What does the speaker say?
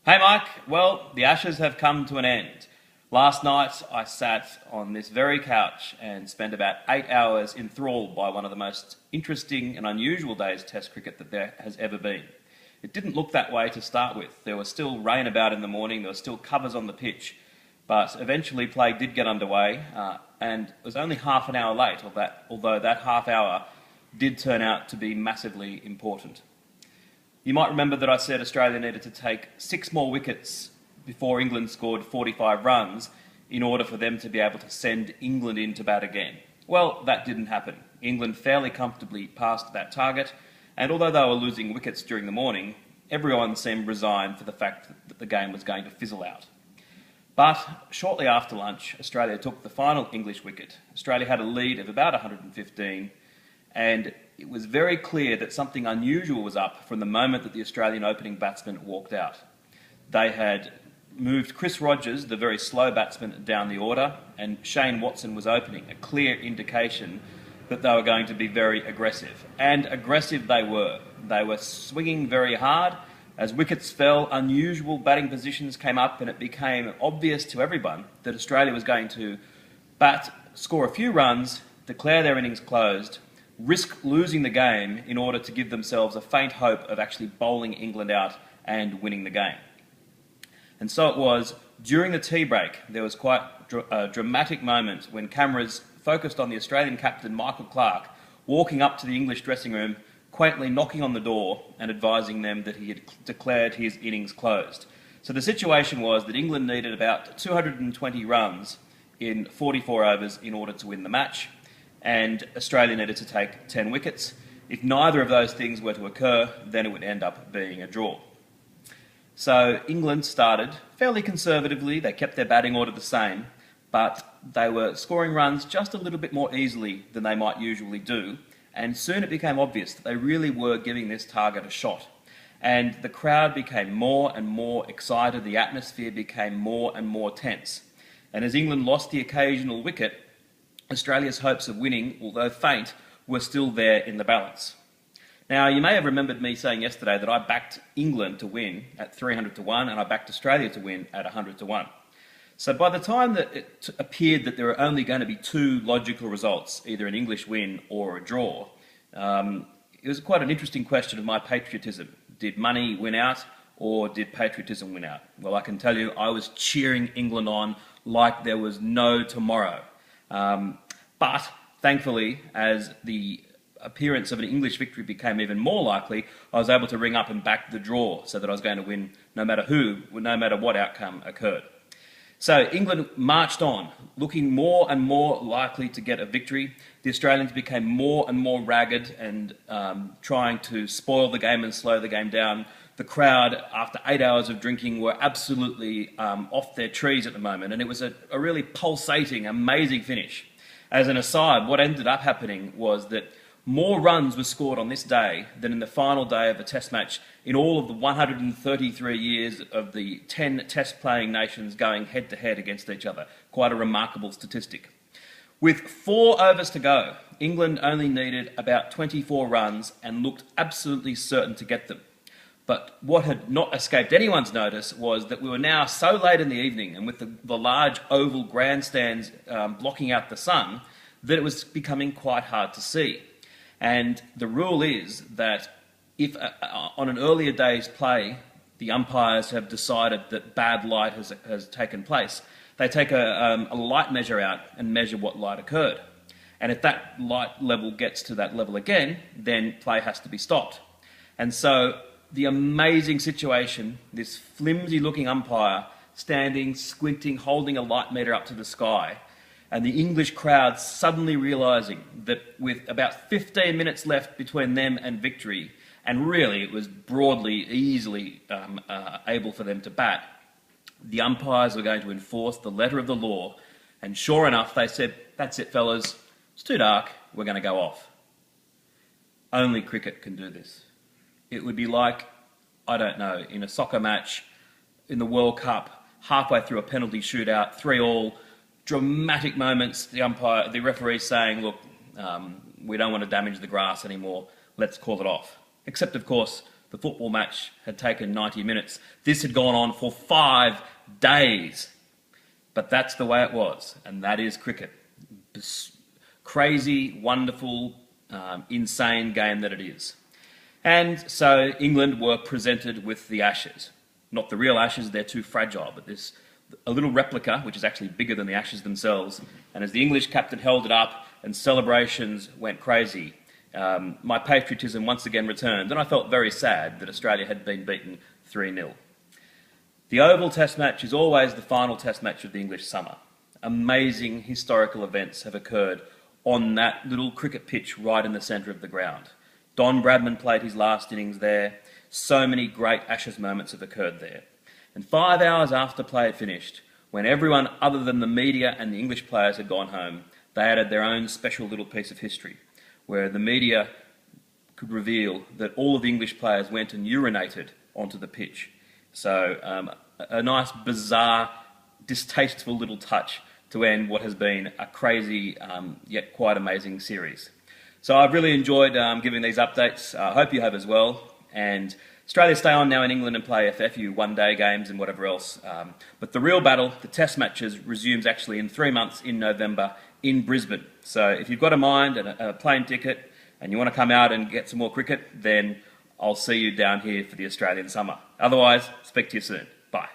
Hey Mike, well, the Ashes have come to an end. Last night I sat on this very couch and spent about 8 hours enthralled by one of the most interesting and unusual days Test cricket that there has ever been. It didn't look that way to start with. There was still rain about in the morning, there were still covers on the pitch, but eventually play did get underway and it was only half an hour late, although that half hour did turn out to be massively important. You might remember that I said Australia needed to take 6 more wickets before England scored 45 runs in order for them to be able to send England in to bat again. Well, that didn't happen. England fairly comfortably passed that target, and although they were losing wickets during the morning, everyone seemed resigned for the fact that the game was going to fizzle out. But shortly after lunch, Australia took the final English wicket. Australia had a lead of about 115, and it was very clear that something unusual was up from the moment that the Australian opening batsman walked out. They had moved Chris Rogers, the very slow batsman, down the order, and Shane Watson was opening, a clear indication that they were going to be very aggressive. And aggressive they were. They were swinging very hard. As wickets fell, unusual batting positions came up, and it became obvious to everyone that Australia was going to bat, score a few runs, declare their innings closed, risk losing the game in order to give themselves a faint hope of actually bowling England out and winning the game. And so it was. During the tea break, there was quite a dramatic moment when cameras focused on the Australian captain, Michael Clarke, walking up to the English dressing room, quaintly knocking on the door and advising them that he had declared his innings closed. So the situation was that England needed about 220 runs in 44 overs in order to win the match, and Australia needed to take 10 wickets. If neither of those things were to occur, then it would end up being a draw. So England started fairly conservatively. They kept their batting order the same, but they were scoring runs just a little bit more easily than they might usually do, and soon it became obvious that they really were giving this target a shot. And the crowd became more and more excited, the atmosphere became more and more tense. And as England lost the occasional wicket, Australia's hopes of winning, although faint, were still there in the balance. Now, you may have remembered me saying yesterday that I backed England to win at 300 to 1 and I backed Australia to win at 100 to 1. So by the time that it appeared that there were only going to be 2 logical results, either an English win or a draw, it was quite an interesting question of my patriotism. Did money win out or did patriotism win out? Well, I can tell you I was cheering England on like there was no tomorrow. But thankfully, as the appearance of an English victory became even more likely, I was able to ring up and back the draw so that I was going to win no matter what outcome occurred. So England marched on, looking more and more likely to get a victory. The Australians became more and more ragged and trying to spoil the game and slow the game down. The crowd, after 8 hours of drinking, were absolutely off their trees at the moment, and it was a really pulsating, amazing finish. As an aside, what ended up happening was that more runs were scored on this day than in the final day of a test match in all of the 133 years of the 10 test-playing nations going head-to-head against each other. Quite a remarkable statistic. With 4 overs to go, England only needed about 24 runs and looked absolutely certain to get them. But what had not escaped anyone's notice was that we were now so late in the evening, and with the large oval grandstands blocking out the sun, that it was becoming quite hard to see. And the rule is that if on an earlier day's play, the umpires have decided that bad light has taken place, they take a light measure out and measure what light occurred. And if that light level gets to that level again, then play has to be stopped. And so the amazing situation, this flimsy-looking umpire standing, squinting, holding a light meter up to the sky, and the English crowd suddenly realising that with about 15 minutes left between them and victory, and really it was broadly, easily able for them to bat, the umpires were going to enforce the letter of the law, and sure enough, they said, "That's it, fellas, it's too dark, we're going to go off." Only cricket can do this. It would be like, I don't know, in a soccer match, in the World Cup, halfway through a penalty shootout, 3-all, dramatic moments, the referee saying, "Look, we don't want to damage the grass anymore, let's call it off." Except, of course, the football match had taken 90 minutes. This had gone on for 5 days. But that's the way it was, and that is cricket. This crazy, wonderful, insane game that it is. And so England were presented with the Ashes. Not the real Ashes, they're too fragile, but this a little replica, which is actually bigger than the Ashes themselves. And as the English captain held it up and celebrations went crazy, my patriotism once again returned, and I felt very sad that Australia had been beaten 3-0. The Oval Test match is always the final Test match of the English summer. Amazing historical events have occurred on that little cricket pitch right in the centre of the ground. Don Bradman played his last innings there. So many great Ashes moments have occurred there. And 5 hours after play had finished, when everyone other than the media and the English players had gone home, they added their own special little piece of history, where the media could reveal that all of the English players went and urinated onto the pitch. So a nice, bizarre, distasteful little touch to end what has been a crazy yet quite amazing series. So I've really enjoyed giving these updates. I hope you have as well. And Australia stay on now in England and play a few one-day games and whatever else. But the real battle, the Test matches, resumes actually in 3 months in November in Brisbane. So if you've got a mind and a plane ticket and you want to come out and get some more cricket, then I'll see you down here for the Australian summer. Otherwise, speak to you soon. Bye.